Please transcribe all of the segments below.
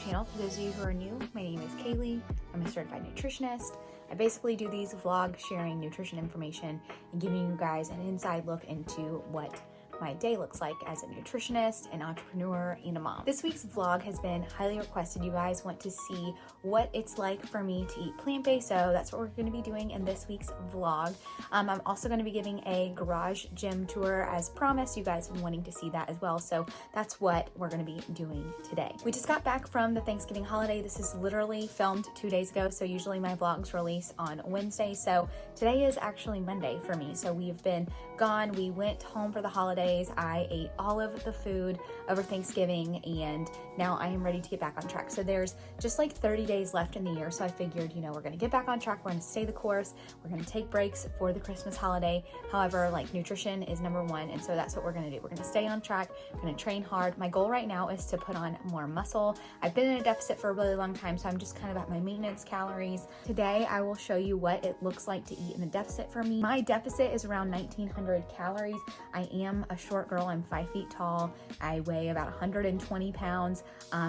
channel. For those of you who are new, my name is KAILI. I'm a certified nutritionist. I basically do these vlogs sharing nutrition information and giving you guys an inside look into what my day looks like as a nutritionist, an entrepreneur, and a mom. This week's vlog has been highly requested. You guys want to see what it's like for me to eat plant-based, so that's what we're going to be doing in this week's vlog. I'm also going to be giving a garage gym tour as promised. You guys have been wanting to see that as well, so that's what we're going to be doing today. We just got back from the Thanksgiving holiday. This is literally filmed 2 days ago, so usually my vlogs release on Wednesday, so today is actually Monday for me. So we've been gone. We went home for the holidays. I ate all of the food over Thanksgiving, and now I am ready to get back on track. So there's just like 30 days left in the year, so I figured, you know, we're gonna get back on track. We're gonna stay the course. We're gonna take breaks for the Christmas holiday. However, like, nutrition is number one, and so that's what we're gonna do. We're gonna stay on track. We're gonna train hard. My goal right now is to put on more muscle. I've been in a deficit for a really long time, so I'm just kind of at my maintenance calories. Today, I will show you what it looks like to eat in a deficit for me. My deficit is around 1,900 calories. I am a short girl. I'm 5 feet tall. I weigh about 120 pounds.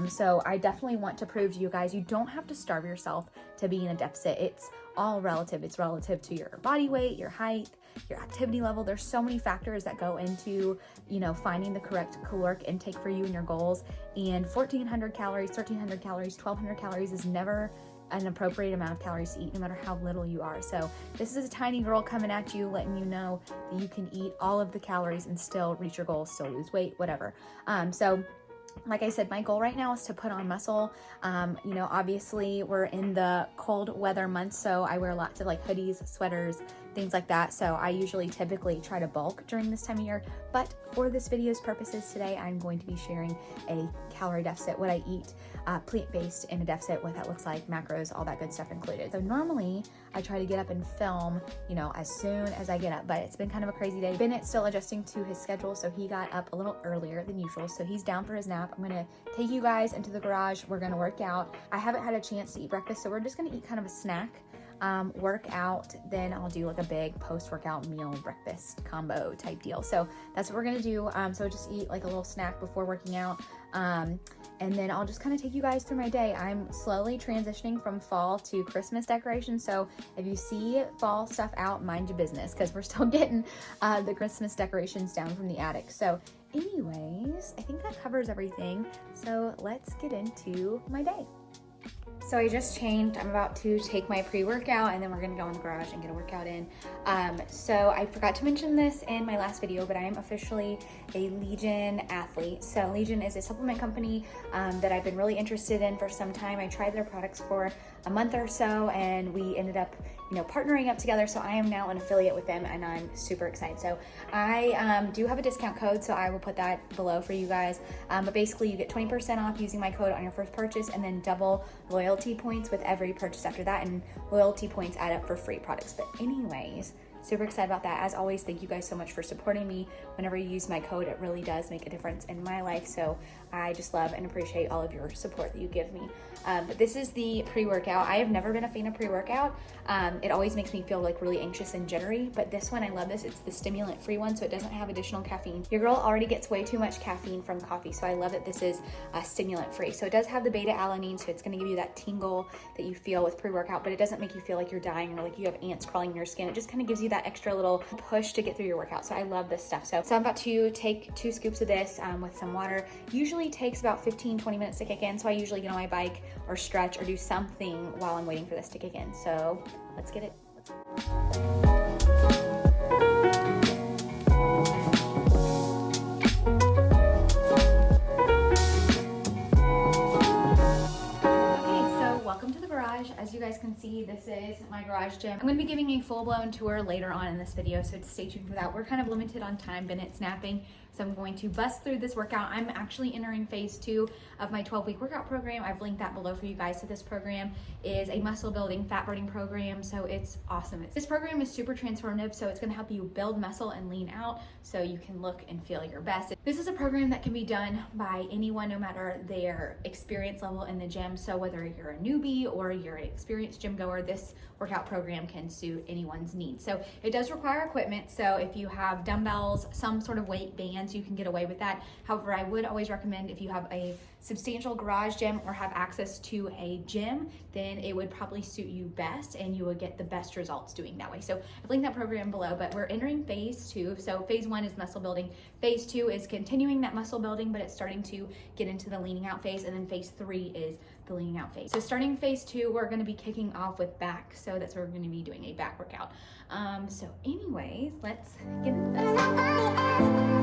So I definitely want to prove to you guys, you don't have to starve yourself to be in a deficit. It's all relative. It's relative to your body weight, your height, your activity level. There's so many factors that go into, you know, finding the correct caloric intake for you and your goals. And 1,400 calories, 1,300 calories, 1,200 calories is never an appropriate amount of calories to eat, no matter how little you are. So this is a tiny girl coming at you, letting you know that you can eat all of the calories and still reach your goals, still lose weight, whatever. So like I said, my goal right now is to put on muscle. You know, obviously we're in the cold weather months, so I wear lots of like hoodies, sweaters, things like that. So I usually typically try to bulk during this time of year, but for this video's purposes today, I'm going to be sharing a calorie deficit, what I eat plant-based in a deficit, what that looks like, macros, all that good stuff included. So normally I try to get up and film, you know, as soon as I get up, but it's been kind of a crazy day. Bennett's still adjusting to his schedule, so he got up a little earlier than usual, so he's down for his nap. I'm gonna take you guys into the garage. We're gonna work out. I haven't had a chance to eat breakfast, so we're just gonna eat kind of a snack. Work out, then I'll do like a big post-workout meal breakfast combo type deal. So that's what we're gonna do. So just eat like a little snack before working out, and then I'll just kind of take you guys through my day. I'm slowly transitioning from fall to Christmas decorations, so if you see fall stuff out, mind your business, because we're still getting the Christmas decorations down from the attic. So anyways, I think that covers everything, so let's get into my day. So I just changed. I'm about to take my pre-workout, and then we're gonna go in the garage and get a workout in. So I forgot to mention this in my last video, but I am officially a Legion athlete. So Legion is a supplement company that I've been really interested in for some time. I tried their products for a month or so, and we ended up, you know, partnering up together. So I am now an affiliate with them, and I'm super excited. So I do have a discount code, so I will put that below for you guys. But basically you get 20% off using my code on your first purchase, and then double loyalty points with every purchase after that, and loyalty points add up for free products. But anyways, super excited about that. As always, thank you guys so much for supporting me. Whenever you use my code, it really does make a difference in my life. So I just love and appreciate all of your support that you give me. But this is the pre-workout. I have never been a fan of pre-workout. It always makes me feel like really anxious and jittery, but this one, I love this. It's the stimulant-free one, so it doesn't have additional caffeine. Your girl already gets way too much caffeine from coffee, so I love that this is stimulant-free. So it does have the beta-alanine, so it's gonna give you that tingle that you feel with pre-workout, but it doesn't make you feel like you're dying or like you have ants crawling in your skin. It just kind of gives you that extra little push to get through your workout. So I love this stuff. So I'm about to take 2 scoops of this with some water. Usually takes about 15-20 minutes to kick in, so I usually get on my bike or stretch or do something while I'm waiting for this to kick in. So let's get it. Welcome to the garage. As you guys can see, this is my garage gym. I'm going to be giving a full-blown tour later on in this video, so stay tuned for that. We're kind of limited on time. Bennett's napping, so I'm going to bust through this workout. I'm actually entering phase 2 of my 12-week workout program. I've linked that below for you guys. So this program is a muscle building, fat burning program, so it's awesome. This program is super transformative, so it's going to help you build muscle and lean out so you can look and feel your best. This is a program that can be done by anyone, no matter their experience level in the gym. So whether you're a newbie or you're an experienced gym goer, this workout program can suit anyone's needs. So it does require equipment. So if you have dumbbells, some sort of weight band, bands, you can get away with that. However, I would always recommend if you have a substantial garage gym or have access to a gym, then it would probably suit you best and you would get the best results doing that way. So I've linked that program below, but we're entering phase 2. So phase 1 is muscle building. Phase 2 is continuing that muscle building, but it's starting to get into the leaning out phase. And then phase 3 is the leaning out phase. So starting phase 2, we're going to be kicking off with back. So that's where we're going to be doing a back workout. So anyways, let's get into this.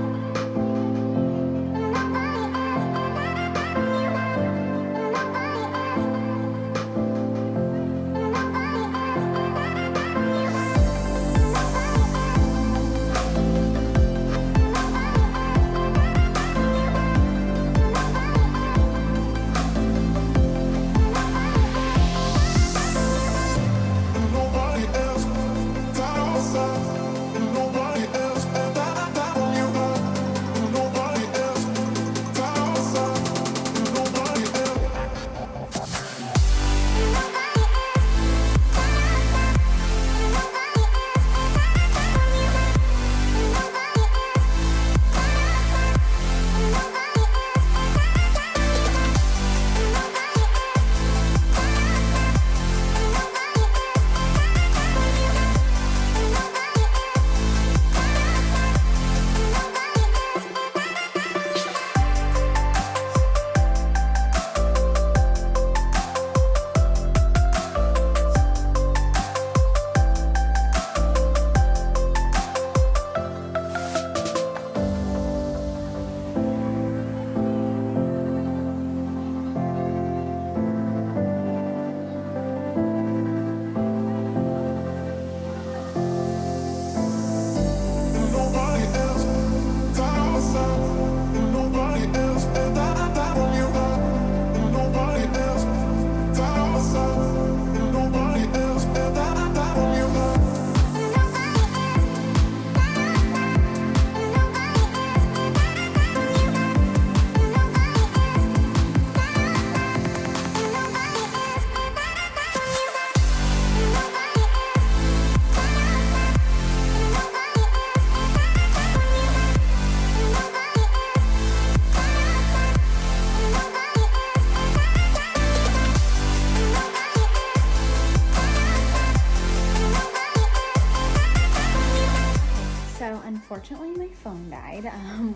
Unfortunately, my phone died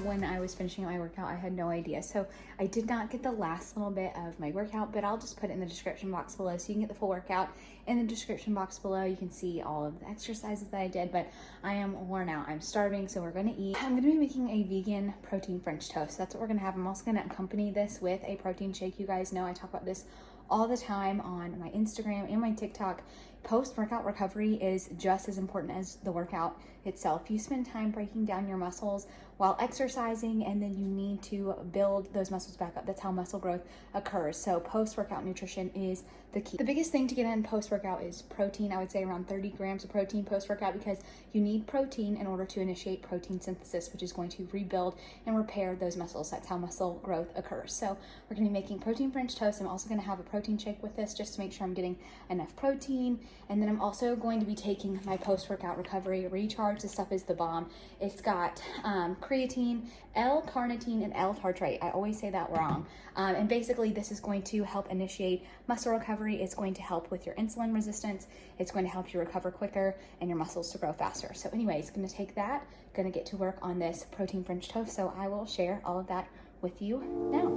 when I was finishing my workout. I had no idea. So I did not get the last little bit of my workout, but I'll just put it in the description box below so you can get the full workout. In the description box below, you can see all of the exercises that I did, but I am worn out. I'm starving, so we're going to eat. I'm going to be making a vegan protein French toast. That's what we're going to have. I'm also going to accompany this with a protein shake. You guys know I talk about this all the time on my Instagram and my TikTok. Post-workout recovery is just as important as the workout itself. You spend time breaking down your muscles while exercising, and then you need to build those muscles back up. That's how muscle growth occurs. So post-workout nutrition is the key. The biggest thing to get in post-workout is protein. I would say around 30 grams of protein post-workout, because you need protein in order to initiate protein synthesis, which is going to rebuild and repair those muscles. That's how muscle growth occurs. So we're going to be making protein French toast. I'm also going to have a protein shake with this just to make sure I'm getting enough protein. And then I'm also going to be taking my post-workout recovery recharge. This stuff is the bomb. It's got creatine, L-carnitine, and L-tartrate. I always say that wrong. And basically this is going to help initiate muscle recovery. It's going to help with your insulin resistance. It's going to help you recover quicker and your muscles to grow faster. So anyways, going to take that, going to get to work on this protein French toast. So I will share all of that with you now.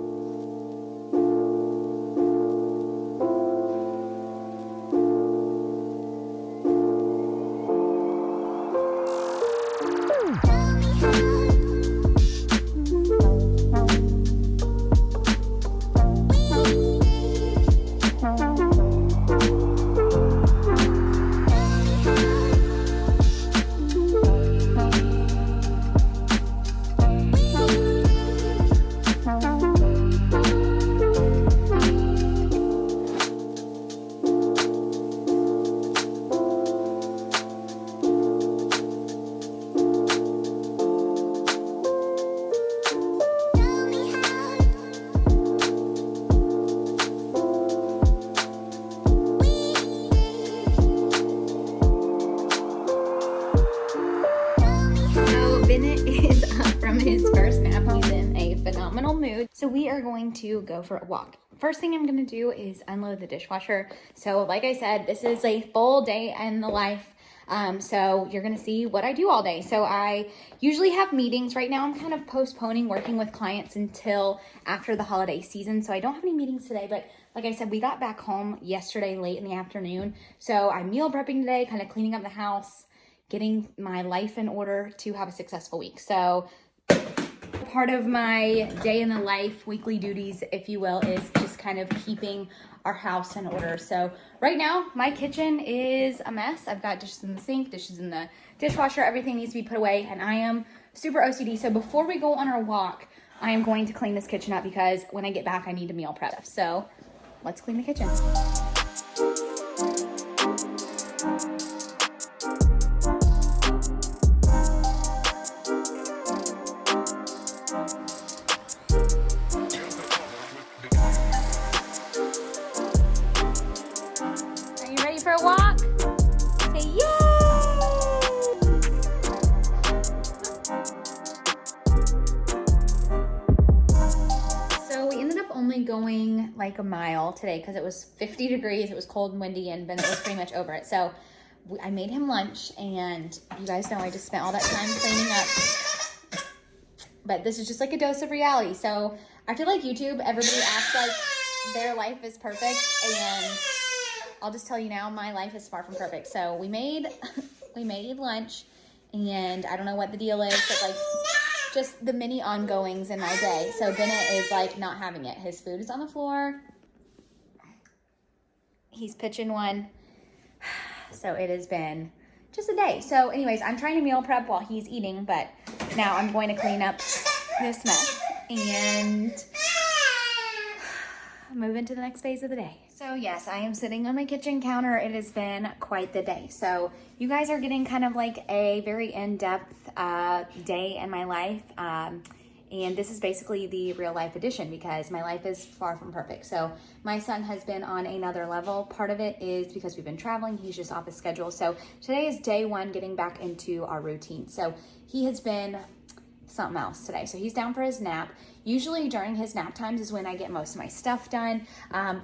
going to go for a walk. First thing I'm gonna do is unload the dishwasher. So like I said, this is a full day in the life. So you're gonna see what I do all day. So I usually have meetings. Right now I'm kind of postponing working with clients until after the holiday season. So I don't have any meetings today, but like I said, we got back home yesterday late in the afternoon. So I'm meal prepping today, kind of cleaning up the house, getting my life in order to have a successful week. So part of my day in the life, weekly duties, if you will, is just kind of keeping our house in order. So right now, my kitchen is a mess. I've got dishes in the sink, dishes in the dishwasher, everything needs to be put away, and I am super OCD. So before we go on our walk, I am going to clean this kitchen up because when I get back, I need to meal prep. So let's clean the kitchen. For a walk? Say yay! So we ended up only going like a mile today because it was 50 degrees, it was cold and windy, and Ben was pretty much over it. So I made him lunch, and you guys know I just spent all that time cleaning up. But this is just like a dose of reality. So I feel like YouTube, everybody acts like their life is perfect, and I'll just tell you now, my life is far from perfect. So we made lunch, and I don't know what the deal is, but like just the mini ongoings in my day. So Bennett is like not having it. His food is on the floor. He's pitching one. So it has been just a day. So anyways, I'm trying to meal prep while he's eating, but now I'm going to clean up this mess and move into the next phase of the day. So yes, I am sitting on my kitchen counter. It has been quite the day. So you guys are getting kind of like a very in-depth day in my life. And this is basically the real life edition because my life is far from perfect. So my son has been on another level. Part of it is because we've been traveling. He's just off his schedule. So today is day one getting back into our routine. So he has been something else today. So he's down for his nap. Usually during his nap times is when I get most of my stuff done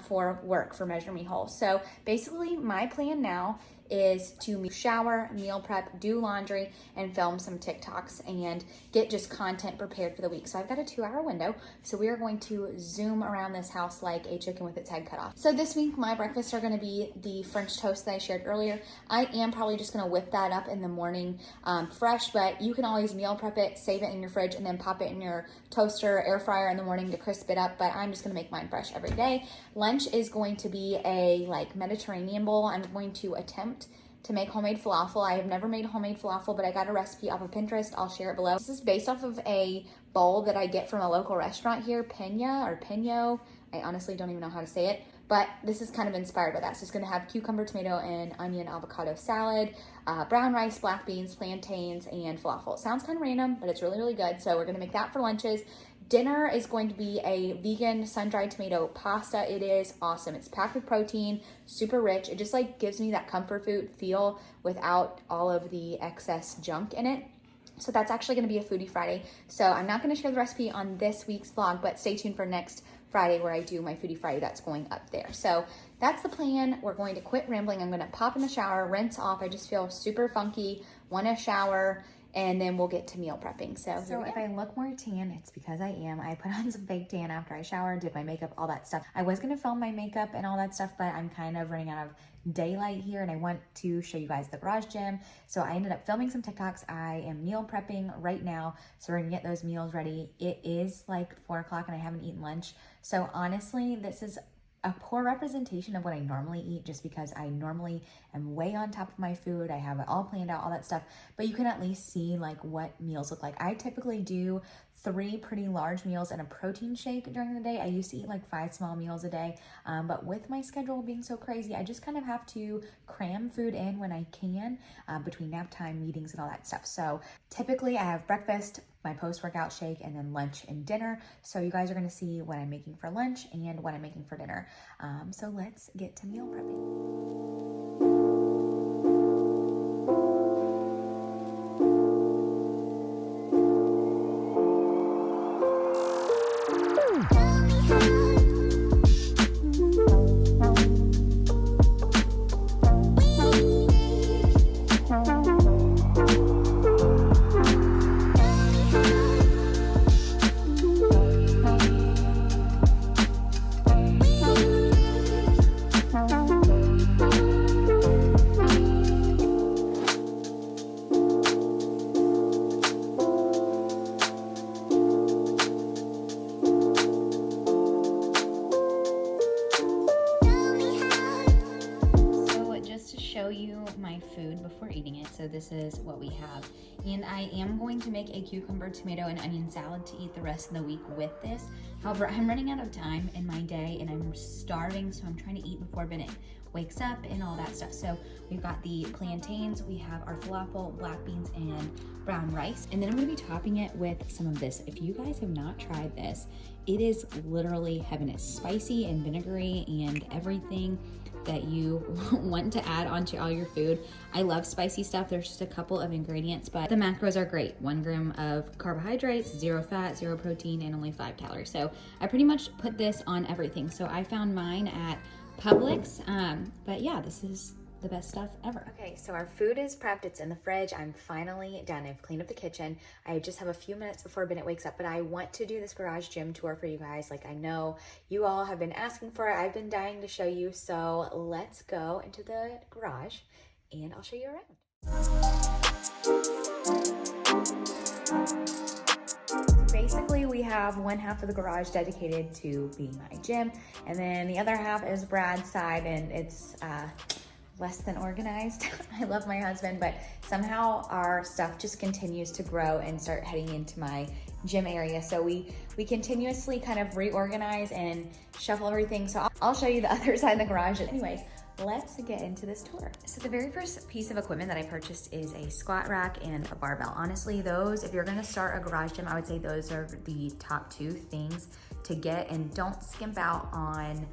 for work, for Measure Me Whole. So basically my plan now is to shower, meal prep, do laundry, and film some TikToks and get just content prepared for the week. So I've got a 2-hour window. So we are going to zoom around this house like a chicken with its head cut off. So this week, my breakfasts are gonna be the French toast that I shared earlier. I am probably just gonna whip that up in the morning fresh, but you can always meal prep it, save it in your fridge, and then pop it in your toaster, air fryer in the morning to crisp it up, but I'm just gonna make mine fresh every day. Lunch is going to be a like Mediterranean bowl. I'm going to attempt to make homemade falafel. I have never made homemade falafel, but I got a recipe off of Pinterest. I'll share it below. This is based off of a bowl that I get from a local restaurant here, Pena or Peno. I honestly don't even know how to say it, but this is kind of inspired by that. So it's gonna have cucumber, tomato, and onion avocado salad, brown rice, black beans, plantains, and falafel. It sounds kind of random, but it's really, really good. So we're gonna make that for lunches. Dinner is going to be a vegan sun-dried tomato pasta. It is awesome. It's packed with protein, super rich. It just like gives me that comfort food feel without all of the excess junk in it. So that's actually gonna be a Foodie Friday. So I'm not gonna share the recipe on this week's vlog, but stay tuned for next Friday where I do my Foodie Friday. That's going up there. So that's the plan. We're going to quit rambling. I'm gonna pop in the shower, rinse off. I just feel super funky, wanna shower, and then we'll get to meal prepping. So if I look more tan, it's because I am. I put on some fake tan after I showered, did my makeup, all that stuff. I was gonna film my makeup and all that stuff, but I'm kind of running out of daylight here and I want to show you guys the garage gym. So I ended up filming some TikToks. I am meal prepping right now. So we're gonna get those meals ready. It is like 4 o'clock and I haven't eaten lunch. So honestly, this is a poor representation of what I normally eat just because I normally am way on top of my food. I have it all planned out, all that stuff, but you can at least see like what meals look like. I typically do 3 pretty large meals and a protein shake during the day. I used to eat like 5 small meals a day, but with my schedule being so crazy, I just kind of have to cram food in when I can between nap time, meetings, and all that stuff. So typically I have breakfast, my post-workout shake, and then lunch and dinner. So you guys are gonna see what I'm making for lunch and what I'm making for dinner. So let's get to meal prepping. food before eating it. So this is what we have. And I am going to make a cucumber, tomato, and onion salad to eat the rest of the week with this. However, I'm running out of time in my day and I'm starving, so I'm trying to eat before Bennett wakes up and all that stuff. So we've got the plantains, we have our falafel, black beans, and brown rice. And then I'm gonna be topping it with some of this. If you guys have not tried this, it is literally heaven. It's spicy and vinegary and everything that you want to add onto all your food. I love spicy stuff. There's just a couple of ingredients, but the macros are great. 1 gram of carbohydrates, 0 fat, 0 protein, and only 5 calories. So I pretty much put this on everything. So I found mine at Publix, but yeah, this is the best stuff ever. Okay, so our food is prepped. It's in the fridge. I'm finally done. I've cleaned up the kitchen. I just have a few minutes before Bennett wakes up, but I want to do this garage gym tour for you guys. Like, I know you all have been asking for it. I've been dying to show you. So let's go into the garage and I'll show you around. Basically, we have one half of the garage dedicated to being my gym, and then the other half is Brad's side, and it's less than organized. I love my husband, but somehow our stuff just continues to grow and start heading into my gym area. So we continuously kind of reorganize and shuffle everything. So I'll show you the other side of the garage. Anyways, let's get into this tour. So the very first piece of equipment that I purchased is a squat rack and a barbell. Honestly, those, if you're gonna start a garage gym, I would say those are the top 2 things to get, and don't skimp out on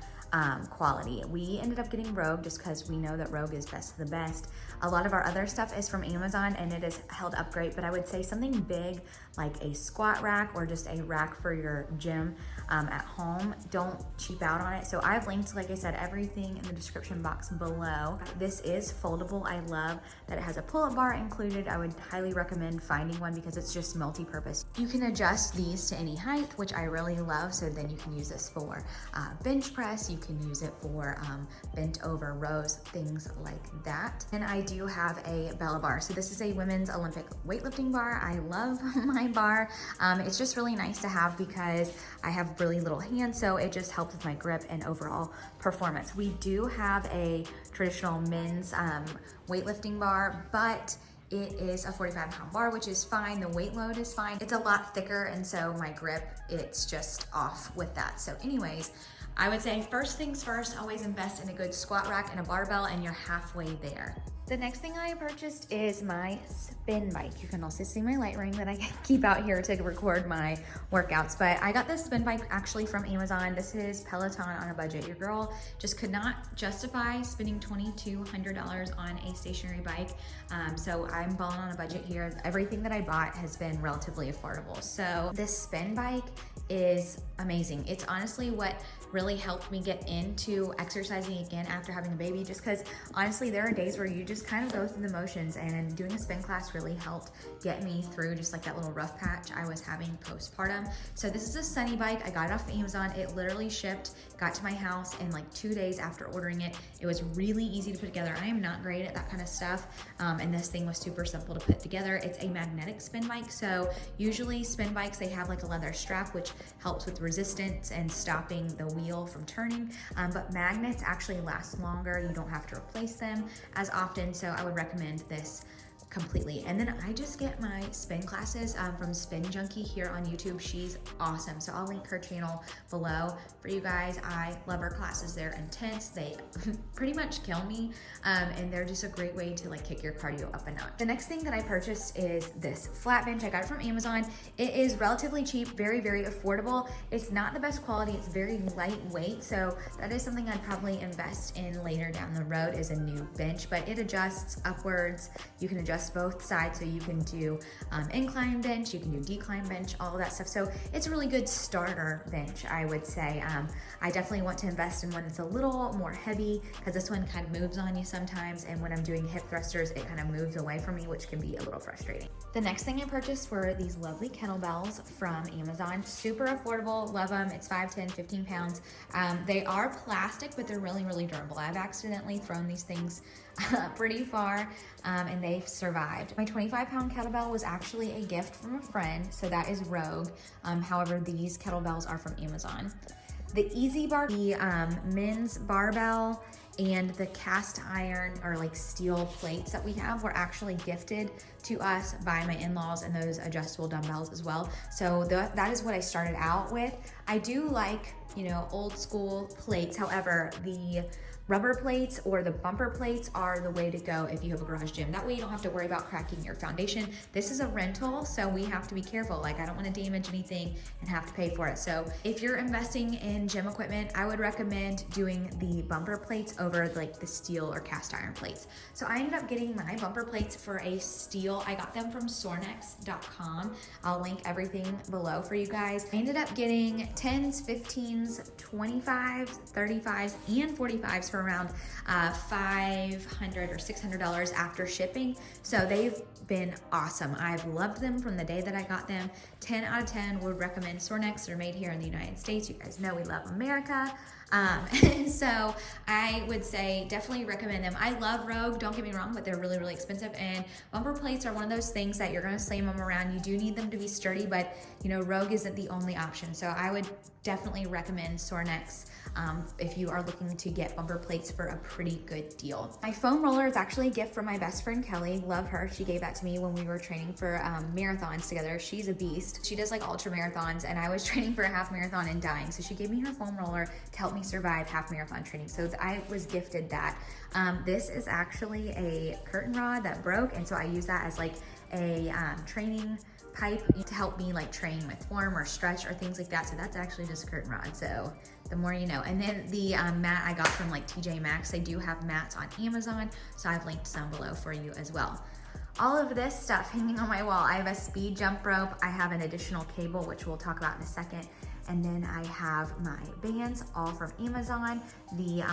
quality. We ended up getting Rogue just because we know that Rogue is best of the best. A lot of our other stuff is from Amazon and it is held up great, but I would say something big like a squat rack or just a rack for your gym at home, don't cheap out on it. So I've linked, like I said, everything in the description box below. This is foldable. I love that it has a pull-up bar included. I would highly recommend finding one because it's just multi-purpose. You can adjust these to any height, which I really love. So then you can use this for bench press. You can use it for bent over rows, things like that. And I do have a Bella bar. So this is a women's Olympic weightlifting bar. I love my bar. It's just really nice to have because I have really little hands, so it just helps with my grip and overall performance. We do have a traditional men's weightlifting bar, but it is a 45-pound bar, which is fine. The weight load is fine. It's a lot thicker, and so my grip, it's just off with that. So anyways, I would say first things first, always invest in a good squat rack and a barbell, and you're halfway there. The next thing I purchased is my spin bike. You can also see my light ring that I keep out here to record my workouts, but I got this spin bike actually from Amazon. This is Peloton on a budget. Your girl just could not justify spending $2,200 on a stationary bike, so I'm balling on a budget here. Everything that I bought has been relatively affordable. So this spin bike is amazing. It's honestly what really helped me get into exercising again after having a baby, just because honestly there are days where you just kind of go through the motions, and doing a spin class really helped get me through just like that little rough patch I was having postpartum. So this is a Sunny bike. I got it off Amazon. It literally shipped, got to my house in like 2 days after ordering it. It was really easy to put together. I am not great at that kind of stuff, and this thing was super simple to put together. It's a magnetic spin bike, so usually spin bikes, they have like a leather strap which helps with resistance and stopping the wheel from turning, but magnets actually last longer. You don't have to replace them as often, so I would recommend this completely. And then I just get my spin classes from Spin Junkie here on YouTube. She's awesome, so I'll link her channel below for you guys. I love her classes. They're intense. They pretty much kill me, and they're just a great way to like kick your cardio up a notch. The next thing that I purchased is this flat bench. I got it from Amazon. It is relatively cheap, very, very affordable. It's not the best quality. It's very lightweight, so that is something I'd probably invest in later down the road, is a new bench, but it adjusts upwards. You can adjust both sides, so you can do incline bench, you can do decline bench, all of that stuff. So it's a really good starter bench, I would say. I definitely want to invest in one that's a little more heavy, because this one kind of moves on you sometimes, and when I'm doing hip thrusters, it kind of moves away from me, which can be a little frustrating. The next thing I purchased were these lovely kettlebells from Amazon. Super affordable, love them. It's 5, 10, 15 pounds. They are plastic, but they're really, really durable. I've accidentally thrown these things pretty far, and they've survived. My 25-pound kettlebell was actually a gift from a friend, so that is Rogue. However, these kettlebells are from Amazon. The Easy Bar, the men's barbell, and the cast iron or like steel plates that we have were actually gifted to us by my in-laws, and those adjustable dumbbells as well. So that is what I started out with. I do like, you know, old school plates. However, the rubber plates or the bumper plates are the way to go if you have a garage gym. That way you don't have to worry about cracking your foundation. This is a rental, so we have to be careful. Like, I don't want to damage anything and have to pay for it. So if you're investing in gym equipment, I would recommend doing the bumper plates over like the steel or cast iron plates. So I ended up getting my bumper plates for a steal. I got them from sorenex.com. I'll link everything below for you guys. I ended up getting 10s, 15s, 25s, 35s, and 45s for around $500 or $600 after shipping. So they've been awesome. I've loved them from the day that I got them. 10 out of 10 would recommend Sorenex. They're made here in the United States. You guys know we love America. And so I would say definitely recommend them. I love Rogue, don't get me wrong, but they're really, really expensive. And bumper plates are one of those things that you're gonna slam them around. You do need them to be sturdy, but you know, Rogue isn't the only option. So I would definitely recommend Sorenex if you are looking to get bumper plates for a pretty good deal. My foam roller is actually a gift from my best friend Kelly. Love her. She gave that to me when we were training for marathons together. She's a beast. She does like ultra marathons, and I was training for a half marathon and dying. So she gave me her foam roller to help me survive half marathon training. So I was gifted that. This is actually a curtain rod that broke, and so I use that as like a training pipe to help me like train with form or stretch or things like that. So that's actually just a curtain rod. So the more you know. And then the mat I got from like TJ Maxx. They do have mats on Amazon, so I've linked some below for you as well. All of this stuff hanging on my wall. I have a speed jump rope. I have an additional cable, which we'll talk about in a second. And then I have my bands, all from Amazon. The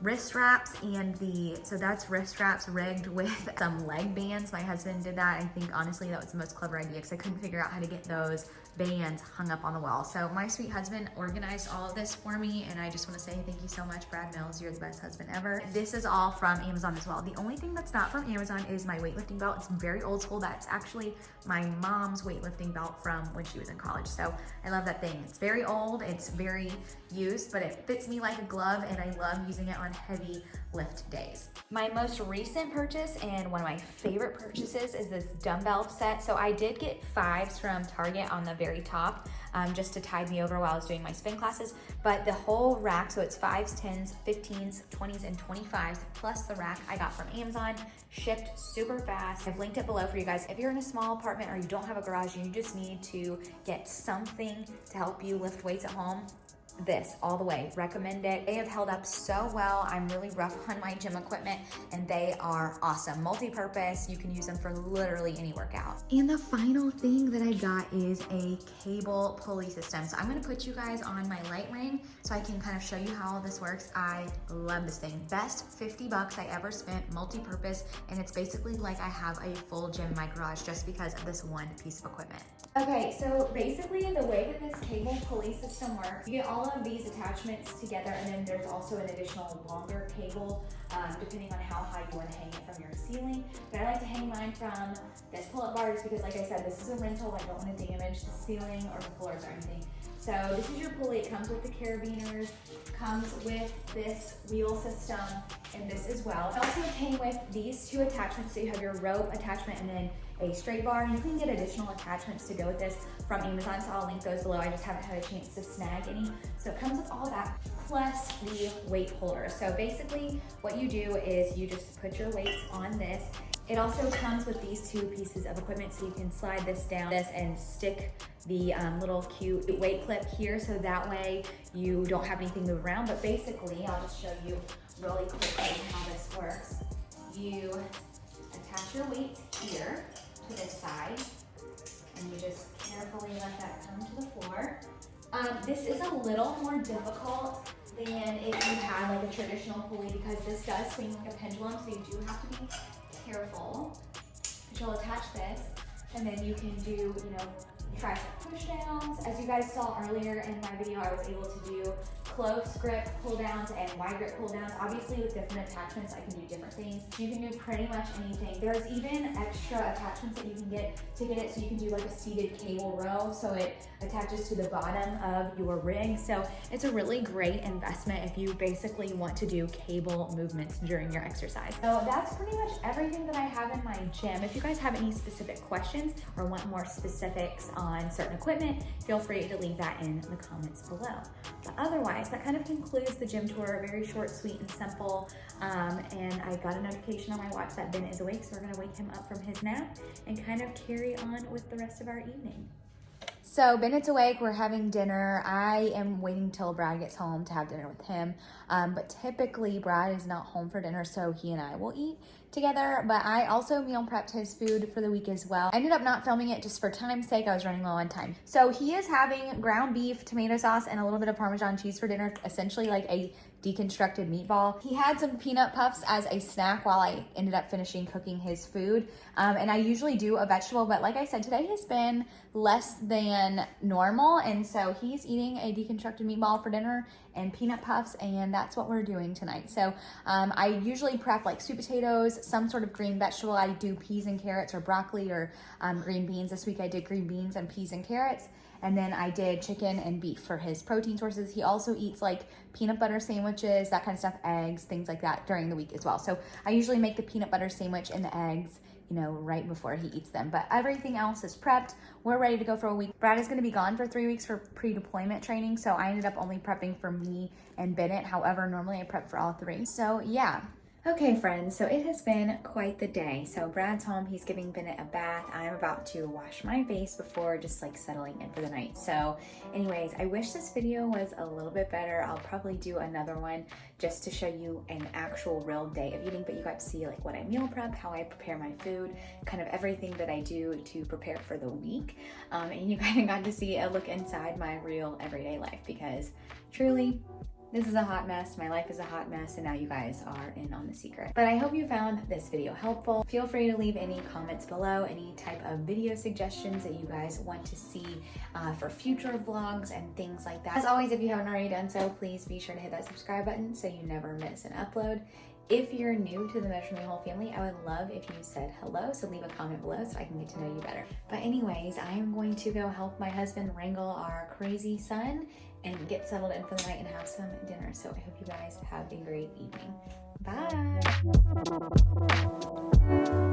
wrist wraps and so that's wrist wraps rigged with some leg bands. My husband did that. I think honestly that was the most clever idea because I couldn't figure out how to get those bands hung up on the wall. So my sweet husband organized all of this for me, and I just want to say thank you so much, Brad Mills. You're the best husband ever. This is all from Amazon as well. The only thing that's not from Amazon is my weightlifting belt. It's very old school. That's actually my mom's weightlifting belt from when she was in college. So I love that thing. It's very old, it's very used, but it fits me like a glove, and I love using it on heavy lift days. My most recent purchase and one of my favorite purchases is this dumbbell set. So I did get 5s from Target on the very top, just to tide me over while I was doing my spin classes. But the whole rack, so it's 5s, 10s, 15s, 20s, and 25s, plus the rack I got from Amazon, shipped super fast. I've linked it below for you guys. If you're in a small apartment or you don't have a garage and you just need to get something to help you lift weights at home, this all the way, recommend it. They have held up so well. I'm really rough on my gym equipment and they are awesome. Multi-purpose, you can use them for literally any workout. And the final thing that I got is a cable pulley system. So I'm gonna put you guys on my light ring so I can kind of show you how all this works. I love this thing. Best 50 bucks I ever spent, multi-purpose, and it's basically like I have a full gym in my garage just because of this one piece of equipment. Okay, so basically the way that this cable pulley system works, you get all of these attachments together, and then there's also an additional longer cable depending on how high you want to hang it from your ceiling. But I like to hang mine from this pull-up bar just because, like I said, this is a rental. I don't want to damage the ceiling or the floors or anything. So this is your pulley. It comes with the carabiners, comes with this wheel system, and this as well. It also came with these 2 attachments. So you have your rope attachment and then a straight bar. You can get additional attachments to go with this from Amazon, so I'll link those below. I just haven't had a chance to snag any. So it comes with all that, plus the weight holder. So basically what you do is you just put your weights on this. It also comes with these 2 pieces of equipment, so you can slide this down and stick the little cute weight clip here, so that way you don't have anything move around. But basically, I'll just show you really quickly how this works. You attach your weights here to this side, and you just carefully let that come to the floor. This is a little more difficult than if you had like a traditional pulley because this does swing like a pendulum, so you do have to be careful. But you'll attach this, And then you can do, you know, tricep push downs. As you guys saw earlier in my video, I was able to do close grip pull downs and wide grip pull downs. Obviously with different attachments, I can do different things. You can do pretty much anything. There's even extra attachments that you can get to get it, so you can do like a seated cable row, so it attaches to the bottom of your rig. So it's a really great investment if you basically want to do cable movements during your exercise. So that's pretty much everything that I have in my gym. If you guys have any specific questions or want more specifics on certain equipment, feel free to leave that in the comments below. But otherwise, that kind of concludes the gym tour. Very short, sweet, and simple. And I got a notification on my watch that Ben is awake, so we're gonna wake him up from his nap and kind of carry on with the rest of our evening. So Bennett's awake, we're having dinner. I am waiting till Brad gets home to have dinner with him. But typically Brad is not home for dinner, so he and I will eat together. But I also meal prepped his food for the week as well. I ended up not filming it just for time's sake. I was running low on time. So he is having ground beef, tomato sauce, and a little bit of Parmesan cheese for dinner, essentially like a deconstructed meatball. He had some peanut puffs as a snack while I ended up finishing cooking his food. And I usually do a vegetable, but like I said, today has been less than normal. And so he's eating a deconstructed meatball for dinner and peanut puffs, and that's what we're doing tonight. So I usually prep like sweet potatoes, some sort of green vegetable. I do peas and carrots or broccoli or green beans. This week I did green beans and peas and carrots. And then I did chicken and beef for his protein sources. He also eats like peanut butter sandwiches, that kind of stuff, eggs, things like that during the week as well. So I usually make the peanut butter sandwich and the eggs, you know, right before he eats them. But everything else is prepped. We're ready to go for a week. Brad is gonna be gone for 3 weeks for pre-deployment training. So I ended up only prepping for me and Bennett. However, normally I prep for all three. So yeah. Okay friends, so it has been quite the day. So Brad's home, he's giving Bennett a bath. I'm about to wash my face before just like settling in for the night. So anyways, I wish this video was a little bit better. I'll probably do another one just to show you an actual real day of eating, but you got to see like what I meal prep, how I prepare my food, kind of everything that I do to prepare for the week. And you kind of got to see a look inside my real everyday life, because truly, this is a hot mess. My life is a hot mess, and now you guys are in on the secret. But I hope you found this video helpful. Feel free to leave any comments below, any type of video suggestions that you guys want to see for future vlogs and things like that. As always, if you haven't already done so, please be sure to hit that subscribe button so you never miss an upload. If you're new to the Measure Me Whole family, I would love if you said hello, so leave a comment below so I can get to know you better. But anyways, I am going to go help my husband wrangle our crazy son and get settled in for the night and have some dinner. So I hope you guys have a great evening. Bye.